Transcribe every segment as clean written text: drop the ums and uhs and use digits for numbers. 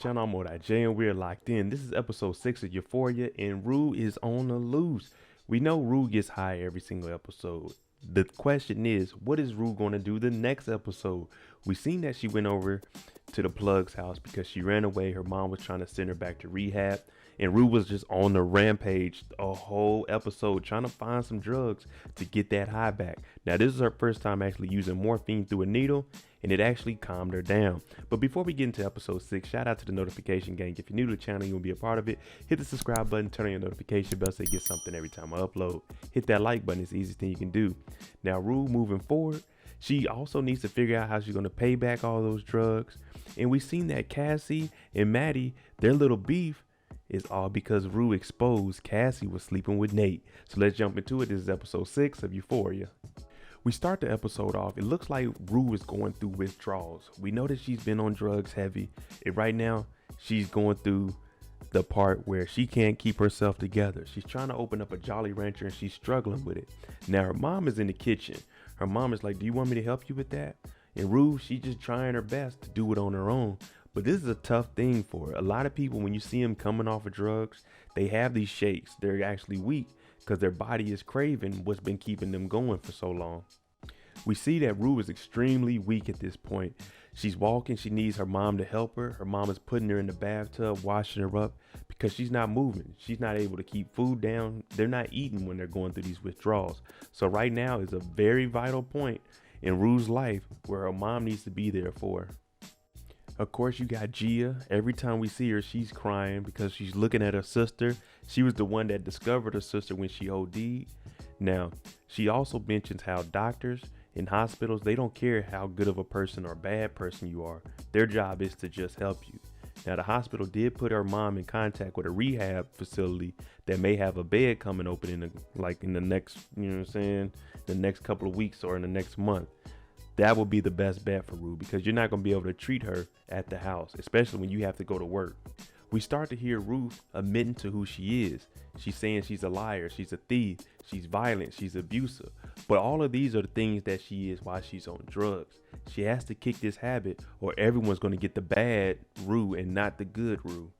channel. I'm MoedotJ and we're locked in. This is episode 6 of Euphoria and Rue is on the loose. We know Rue gets high every single episode. The question is, what is Rue going to do the next episode? We seen that she went over to the plug's house because she ran away. Her mom was trying to send her back to rehab. And Rue was just on the rampage a whole episode trying to find some drugs to get that high back. Now, this is her first time actually using morphine through a needle, and it actually calmed her down. But before we get into episode 6, shout out to the notification gang. If you're new to the channel, you want to be a part of it, hit the subscribe button, turn on your notification bell so you get something every time I upload. Hit that like button. It's the easiest thing you can do. Now, Rue, moving forward, she also needs to figure out how she's going to pay back all those drugs. And we've seen that Cassie and Maddy, their little beef is all because Rue exposed Cassie was sleeping with Nate. So let's jump into it. This is episode 6 of Euphoria. We start the episode off. It looks like Rue is going through withdrawals. We know that she's been on drugs heavy. And right now, she's going through the part where she can't keep herself together. She's trying to open up a Jolly Rancher and she's struggling with it. Now, her mom is in the kitchen. Her mom is like, do you want me to help you with that? And Rue, she's just trying her best to do it on her own. But this is a tough thing for her. A lot of people, when you see them coming off of drugs, they have these shakes. They're actually weak because their body is craving what's been keeping them going for so long. We see that Rue is extremely weak at this point. She's walking. She needs her mom to help her. Her mom is putting her in the bathtub, washing her up because she's not moving. She's not able to keep food down. They're not eating when they're going through these withdrawals. So right now is a very vital point in Rue's life where her mom needs to be there for her. Of course, you got Gia. Every time we see her, she's crying because she's looking at her sister. She was the one that discovered her sister when she OD'd. Now, she also mentions how doctors in hospitals, they don't care how good of a person or bad person you are. Their job is to just help you. Now, the hospital did put her mom in contact with a rehab facility that may have a bed coming open in the next, you know what I'm saying, the next couple of weeks or in the next month. That would be the best bet for Rue because you're not going to be able to treat her at the house, especially when you have to go to work. We start to hear Rue admitting to who she is. She's saying she's a liar, she's a thief, she's violent, she's abusive. But all of these are the things that she is while she's on drugs. She has to kick this habit or everyone's going to get the bad Rue and not the good Rue.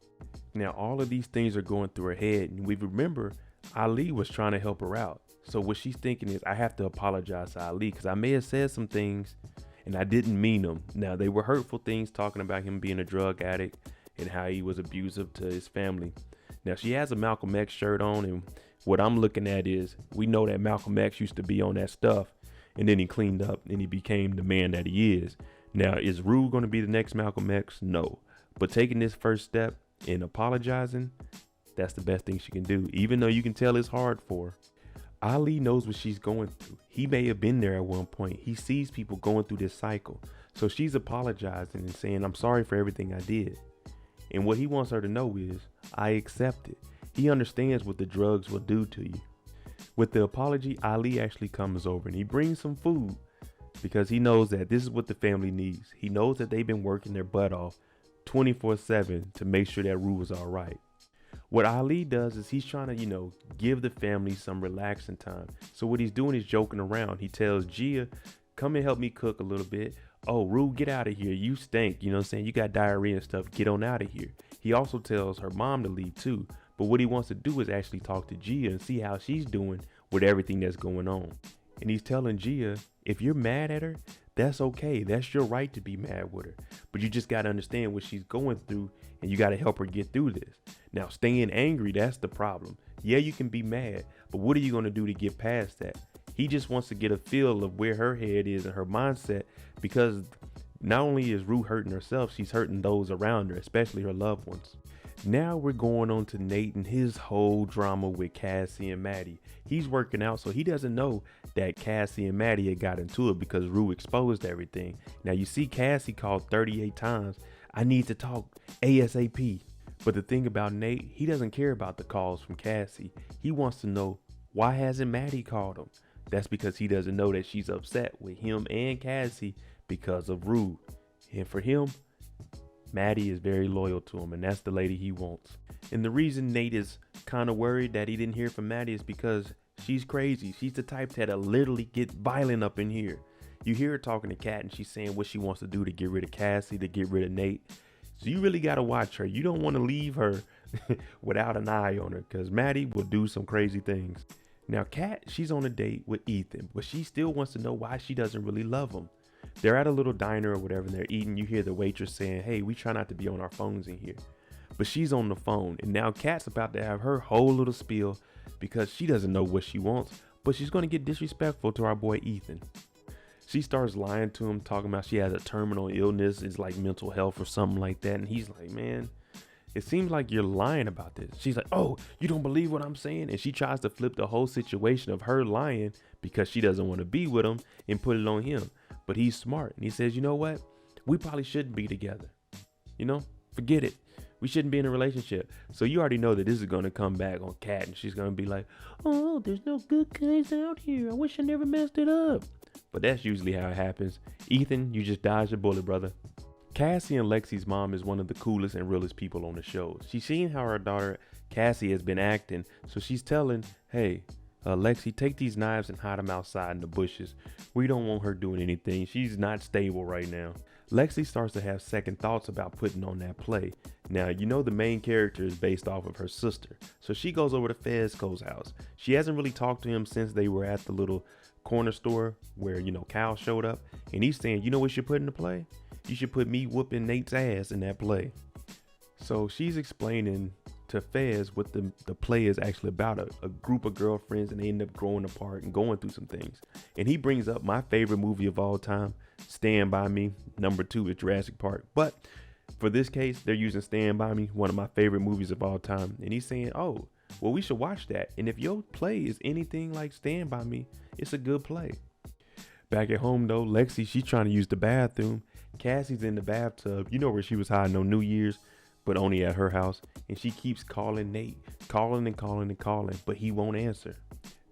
Now, all of these things are going through her head. And we remember Ali was trying to help her out. So what she's thinking is, I have to apologize to Ali because I may have said some things and I didn't mean them. Now, they were hurtful things talking about him being a drug addict and how he was abusive to his family. Now, she has a Malcolm X shirt on, and what I'm looking at is we know that Malcolm X used to be on that stuff and then he cleaned up and he became the man that he is. Now, is Rue going to be the next Malcolm X? No. But taking this first step and apologizing, that's the best thing she can do, even though you can tell it's hard for her. Ali knows what she's going through. He may have been there at one point. He sees people going through this cycle. So she's apologizing and saying, I'm sorry for everything I did. And what he wants her to know is, I accept it. He understands what the drugs will do to you. With the apology, Ali actually comes over and he brings some food because he knows that this is what the family needs. He knows that they've been working their butt off 24/7 to make sure that Rue is all right. What Ali does is he's trying to, give the family some relaxing time. So what he's doing is joking around. He tells Gia, come and help me cook a little bit. Oh, Rue, get out of here. You stink. You know what I'm saying? You got diarrhea and stuff. Get on out of here. He also tells her mom to leave too. But what he wants to do is actually talk to Gia and see how she's doing with everything that's going on. And he's telling Gia, if you're mad at her, that's okay. That's your right to be mad with her. But you just got to understand what she's going through and you got to help her get through this. Now, staying angry, that's the problem. Yeah, you can be mad, but what are you going to do to get past that? He just wants to get a feel of where her head is and her mindset because not only is Rue hurting herself, she's hurting those around her, especially her loved ones. Now we're going on to Nate and his whole drama with Cassie and Maddy. He's working out, so he doesn't know that Cassie and Maddy had got into it because Rue exposed everything. Now you see Cassie called 38 times. I need to talk ASAP. But the thing about Nate, he doesn't care about the calls from Cassie. He wants to know, why hasn't Maddy called him? That's because he doesn't know that she's upset with him and Cassie because of Rue. And for him, Maddy is very loyal to him, and that's the lady he wants. And the reason Nate is kind of worried that he didn't hear from Maddy is because she's crazy. She's the type that'll literally get violent up in here. You hear her talking to Kat and she's saying what she wants to do to get rid of Cassie, to get rid of Nate. So you really got to watch her. You don't want to leave her without an eye on her, because Maddy will do some crazy things. Now, Kat, she's on a date with Ethan, but she still wants to know why she doesn't really love him. They're at a little diner or whatever, and they're eating. You hear the waitress saying, hey, we try not to be on our phones in here. But she's on the phone, and now Kat's about to have her whole little spiel because she doesn't know what she wants, but she's going to get disrespectful to our boy Ethan. She starts lying to him, talking about she has a terminal illness, it's like mental health or something like that. And he's like, man, it seems like you're lying about this. She's like, oh, you don't believe what I'm saying? And she tries to flip the whole situation of her lying because she doesn't want to be with him and put it on him. But he's smart. And he says, you know what? We probably shouldn't be together. You know, forget it. We shouldn't be in a relationship. So you already know that this is going to come back on Kat, and she's going to be like, oh, there's no good guys out here. I wish I never messed it up. But that's usually how it happens. Ethan, you just dodged a bullet, brother. Cassie and Lexi's mom is one of the coolest and realest people on the show. She's seen how her daughter Cassie has been acting, so she's telling, hey, Lexi, take these knives and hide them outside in the bushes. We don't want her doing anything. She's not stable right now. Lexi starts to have second thoughts about putting on that play. Now, you know the main character is based off of her sister, so she goes over to Fezco's house. She hasn't really talked to him since they were at the little corner store where, you know, Kyle showed up, and he's saying, you know what you should put in the play? You should put me whooping Nate's ass in that play. So she's explaining to Fez what the play is actually about, a group of girlfriends, and they end up growing apart and going through some things. And he brings up my favorite movie of all time, Stand By Me. Number 2 is Jurassic Park. But for this case, they're using Stand By Me, one of my favorite movies of all time. And he's saying, oh, well, we should watch that. And if your play is anything like Stand By Me, it's a good play. Back at home, though, Lexi, she's trying to use the bathroom. Cassie's in the bathtub. You know where she was hiding on New Year's, but only at her house. And she keeps calling Nate, calling and calling and calling, but he won't answer.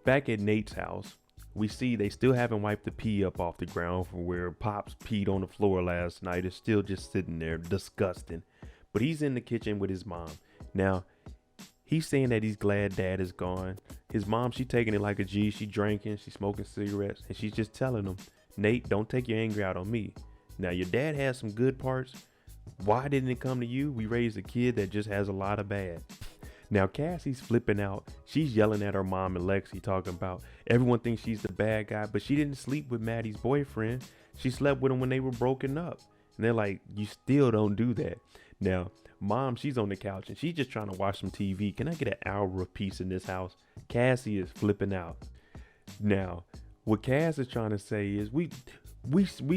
Back at Nate's house, we see they still haven't wiped the pee up off the ground from where Pops peed on the floor last night. It's still just sitting there, disgusting. But he's in the kitchen with his mom. Now, he's saying that he's glad Dad is gone. His mom, she taking it like a G. She drinking, she smoking cigarettes, and she's just telling him, Nate, don't take your anger out on me. Now, your dad has some good parts. Why didn't it come to you? We raised a kid that just has a lot of bad. Now, Cassie's flipping out. She's yelling at her mom and Lexi, talking about everyone thinks she's the bad guy, but she didn't sleep with Maddy's boyfriend. She slept with him when they were broken up. And they're like, you still don't do that. Now, Mom, she's on the couch and she's just trying to watch some TV. Can I get an hour of peace in this house? Cassie is flipping out. Now, what Cass is trying to say is we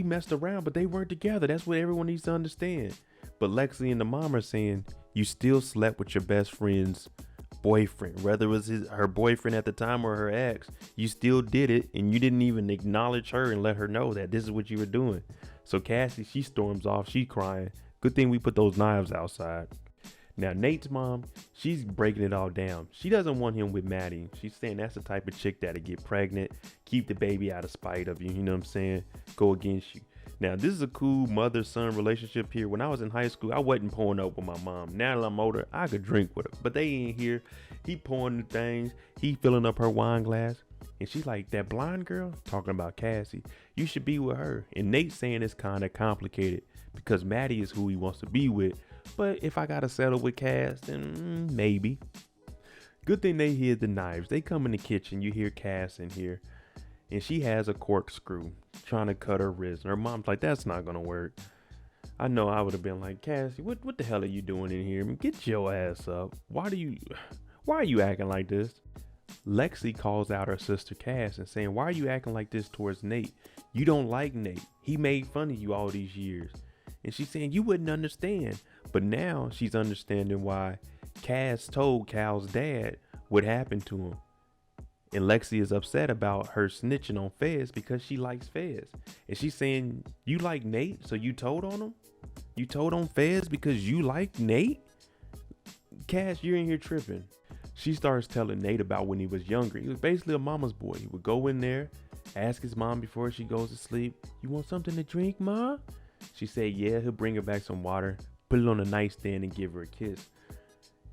messed around, but they weren't together. That's what everyone needs to understand. But Lexi and the mom are saying, you still slept with your best friend's boyfriend, whether it was her boyfriend at the time or her ex. You still did it, and you didn't even acknowledge her and let her know that this is what you were doing. So Cassie, she storms off. She crying. Good thing we put those knives outside. Now, Nate's mom, she's breaking it all down. She doesn't want him with Maddy. She's saying that's the type of chick that'll get pregnant, keep the baby out of spite of you, you know what I'm saying? Go against you. Now, this is a cool mother-son relationship here. When I was in high school, I wasn't pouring up with my mom. Now that I'm older, I could drink with her. But they ain't here. He pouring the things. He filling up her wine glass. And she's like, that blonde girl, talking about Cassie, you should be with her. And Nate's saying it's kind of complicated because Maddy is who he wants to be with. But if I got to settle with Cass, then maybe. Good thing they hid the knives. They come in the kitchen. You hear Cass in here. And she has a corkscrew trying to cut her wrist. And her mom's like, that's not going to work. I know I would have been like, Cassie, what the hell are you doing in here? I mean, get your ass up. Why are you acting like this? Lexi calls out her sister Cass and saying, why are you acting like this towards Nate? You don't like Nate. He made fun of you all these years. And she's saying you wouldn't understand. But now she's understanding why Cass told Cal's dad what happened to him. And Lexi is upset about her snitching on Fez because she likes Fez. And she's saying, you like Nate, so you told on him? You told on Fez because you like Nate? Cass, you're in here tripping. She starts telling Nate about when he was younger. He was basically a mama's boy. He would go in there, ask his mom before she goes to sleep, you want something to drink, Ma? She said, yeah, he'll bring her back some water, put it on a nightstand and give her a kiss.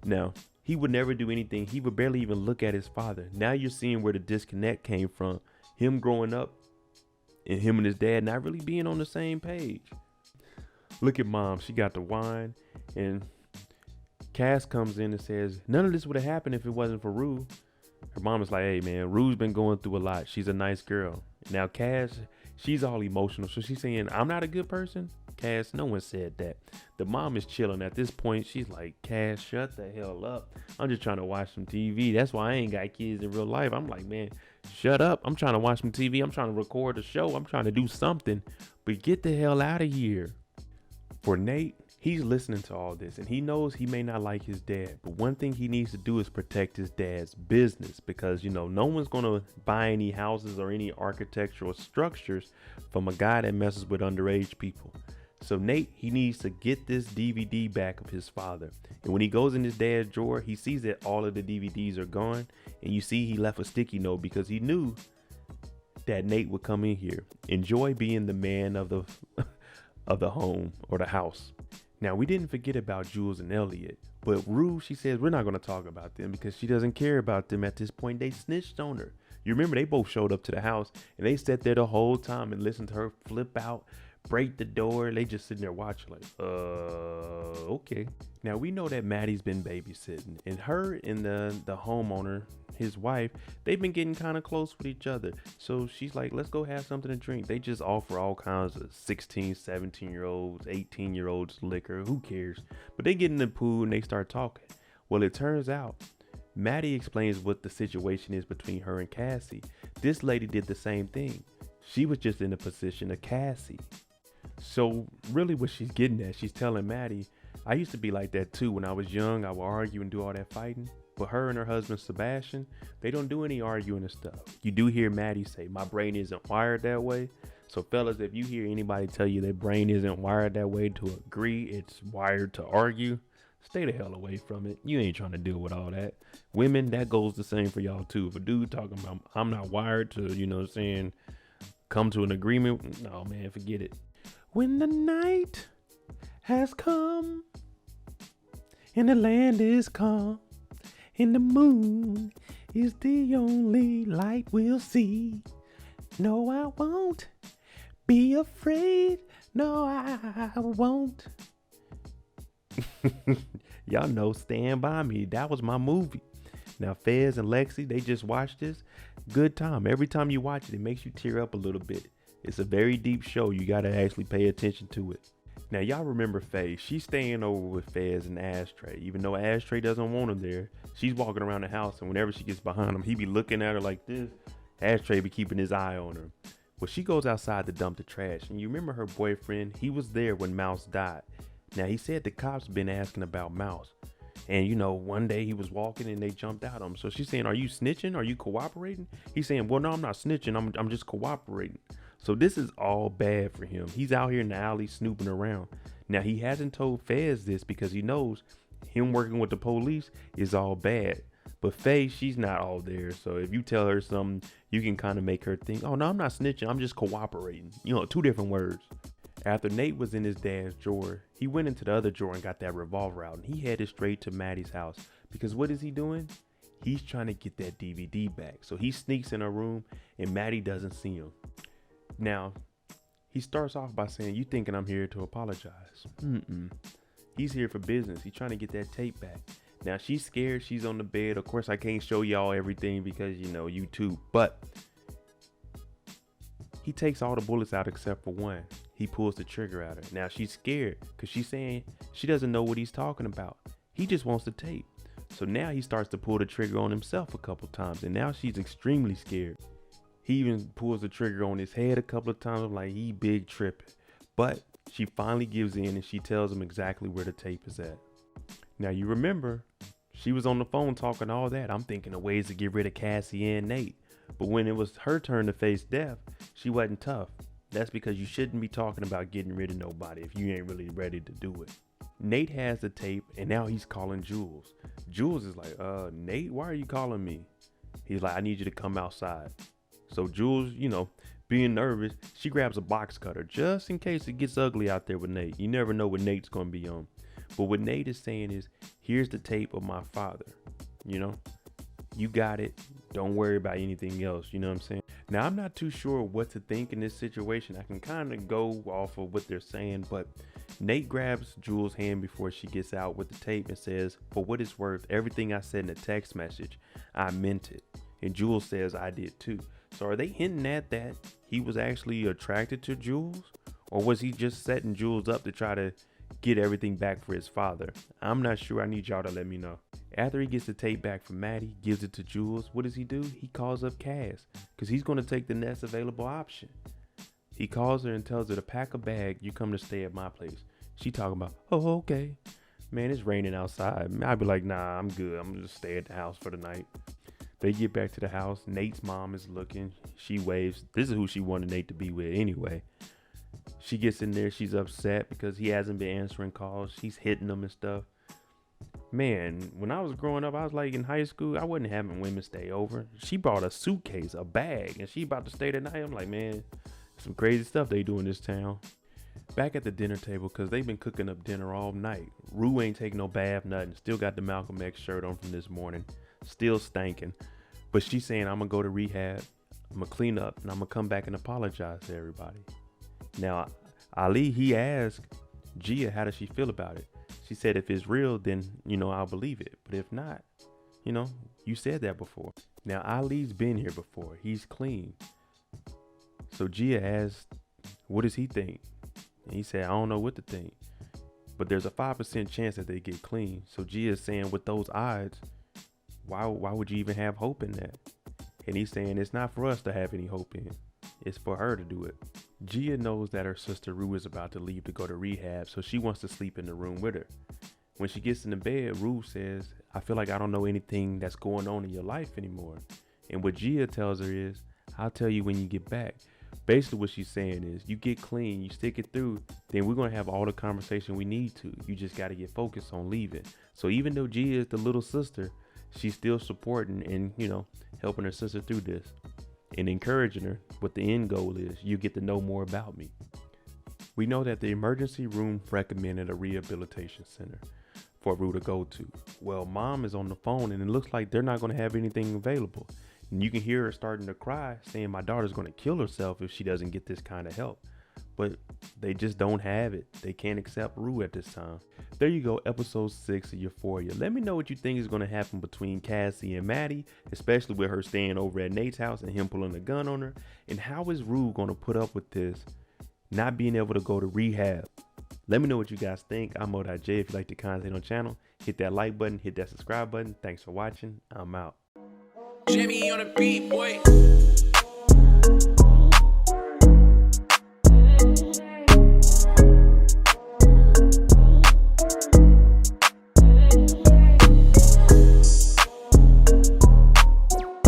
Now, he would never do anything. He would barely even look at his father. Now you're seeing where the disconnect came from. Him growing up and him and his dad not really being on the same page. Look at Mom. She got the wine And Cass comes in and says, none of this would have happened if it wasn't for Rue. Her mom is like, hey man, Rue's been going through a lot. She's a nice girl. Now Cass, she's all emotional. So she's saying, I'm not a good person? Cass, no one said that. The mom is chilling at this point. She's like, Cass, shut the hell up. I'm just trying to watch some TV. That's why I ain't got kids in real life. I'm like, man, shut up. I'm trying to watch some TV. I'm trying to record a show. I'm trying to do something. But get the hell out of here. For Nate, he's listening to all this and he knows he may not like his dad, but one thing he needs to do is protect his dad's business because, you know, no one's going to buy any houses or any architectural structures from a guy that messes with underage people. So Nate, he needs to get this DVD back of his father. And when he goes in his dad's drawer, he sees that all of the DVDs are gone. And you see he left a sticky note because he knew that Nate would come in here. Enjoy being the man of the of the home or the house. Now, we didn't forget about Jules and Elliot, but Rue, she says we're not going to talk about them because she doesn't care about them at this point. They snitched on her. You remember they both showed up to the house and they sat there the whole time and listened to her flip out, break the door. They just sitting there watching like, okay. Now we know that Maddy's been babysitting and her and the homeowner, his wife, they've been getting kind of close with each other. So she's like, let's go have something to drink. They just offer all kinds of 16, 17-year-olds, 18-year-olds liquor. Who cares? But they get in the pool and they start talking. Well, it turns out Maddy explains what the situation is between her and Cassie. This lady did the same thing. She was just in the position of Cassie. So really what she's getting at, she's telling Maddy, I used to be like that too. When I was young, I would argue and do all that fighting. But her and her husband, Sebastian, they don't do any arguing and stuff. You do hear Maddy say, my brain isn't wired that way. So fellas, if you hear anybody tell you their brain isn't wired that way to agree, it's wired to argue, stay the hell away from it. You ain't trying to deal with all that. Women, that goes the same for y'all too. If a dude talking about, I'm not wired to, you know what I'm saying, come to an agreement, no man, forget it. When the night has come and the land is calm and the moon is the only light we'll see. No, I won't be afraid. No, I won't. Y'all know Stand By Me. That was my movie. Now, Fez and Lexi, they just watched this. Good time. Every time you watch it, it makes you tear up a little bit. It's a very deep show. You got to actually pay attention to it. Now, y'all remember Faye. She's staying over with Fez and Ashtray. Even though Ashtray doesn't want him there, she's walking around the house, and whenever she gets behind him, he be looking at her like this. Ashtray be keeping his eye on her. Well, she goes outside to dump the trash, and you remember her boyfriend? He was there when Mouse died. Now, he said the cops been asking about Mouse. And, you know, one day he was walking and they jumped out on him. So she's saying, are you snitching? Are you cooperating? He's saying, well, no, I'm not snitching. I'm just cooperating. So this is all bad for him. He's out here in the alley snooping around. Now, he hasn't told Fez this because he knows him working with the police is all bad. But Faye, she's not all there. So if you tell her something, you can kind of make her think, oh, no, I'm not snitching. I'm just cooperating. You know, two different words. After Nate was in his dad's drawer, he went into the other drawer and got that revolver out. And he headed straight to Maddy's house. Because what is he doing? He's trying to get that DVD back. So he sneaks in her room and Maddy doesn't see him. Now, he starts off by saying, you thinking I'm here to apologize. He's here for business. He's trying to get that tape back. Now, she's scared. She's on the bed. Of course, I can't show y'all everything because, you know, YouTube. But he takes all the bullets out except for one. He pulls the trigger at her. Now, she's scared because she's saying she doesn't know what he's talking about. He just wants the tape. So now he starts to pull the trigger on himself a couple times. And now she's extremely scared. He even pulls the trigger on his head a couple of times. I'm like, he big tripping. But she finally gives in and she tells him exactly where the tape is at. Now, you remember, she was on the phone talking all that. I'm thinking of ways to get rid of Cassie and Nate. But when it was her turn to face death, she wasn't tough. That's because you shouldn't be talking about getting rid of nobody if you ain't really ready to do it. Nate has the tape and now he's calling Jules. Jules is like, Nate, why are you calling me? He's like, I need you to come outside. So Jules, you know, being nervous, she grabs a box cutter just in case it gets ugly out there with Nate. You never know what Nate's going to be on. But what Nate is saying is, here's the tape of my father. You know, you got it. Don't worry about anything else. You know what I'm saying? Now, I'm not too sure what to think in this situation. I can kind of go off of what they're saying, but Nate grabs Jules' hand before she gets out with the tape and says, "For what it's worth, everything I said in the text message, I meant it." And Jules says, "I did too." So are they hinting at that he was actually attracted to Jules? Or was he just setting Jules up to try to get everything back for his father? I'm not sure. I need y'all to let me know. After he gets the tape back from Maddy, gives it to Jules, what does he do? He calls up Cass because he's going to take the next available option. He calls her and tells her to pack a bag. You come to stay at my place. She talking about, "Oh, okay. Man, it's raining outside." I'd be like, "Nah, I'm good. I'm going to stay at the house for the night." They get back to the house. Nate's mom is looking. She waves. This is who she wanted Nate to be with anyway. She gets in there. She's upset because he hasn't been answering calls. She's hitting them and stuff. Man, when I was growing up, I was like in high school, I wasn't having women stay over. She brought a suitcase, a bag, and she about to stay the night. I'm like, man, some crazy stuff they do in this town. Back at the dinner table, because they've been cooking up dinner all night. Rue ain't taking no bath, nothing. Still got the Malcolm X shirt on from this morning. Still stinking. But she's saying, "I'm going to go to rehab. I'm going to clean up, and I'm going to come back and apologize to everybody." Now, Ali, he asked Gia, how does she feel about it? She said, "If it's real, then, I'll believe it. But if not, you said that before." Now, Ali's been here before. He's clean. So Gia asked, what does he think? And he said, "I don't know what to think. But there's a 5% chance that they get clean." So Gia is saying, with those odds, why would you even have hope in that? And he's saying, it's not for us to have any hope in. It's for her to do it. Gia knows that her sister Rue is about to leave to go to rehab, so she wants to sleep in the room with her. When she gets in the bed, Rue says, "I feel like I don't know anything that's going on in your life anymore." And what Gia tells her is, "I'll tell you when you get back." Basically what she's saying is, you get clean, you stick it through, then we're going to have all the conversation we need to. You just got to get focused on leaving. So even though Gia is the little sister, she's still supporting and, helping her sister through this and encouraging her. What the end goal is, you get to know more about me. We know that the emergency room recommended a rehabilitation center for Rue to go to. Well, mom is on the phone and it looks like they're not going to have anything available. And you can hear her starting to cry, saying my daughter's going to kill herself if she doesn't get this kind of help. But they just don't have it. They can't accept Rue at this time. There you go, episode 6 of Euphoria. Let me know what you think is going to happen between Cassie and Maddy, especially with her staying over at Nate's house and him pulling a gun on her. And how is Rue going to put up with this, not being able to go to rehab? Let me know what you guys think. I'm MoedotJ. If you like the content on the channel, hit that like button, hit that subscribe button. Thanks for watching. I'm out. Demie on the beat, boy.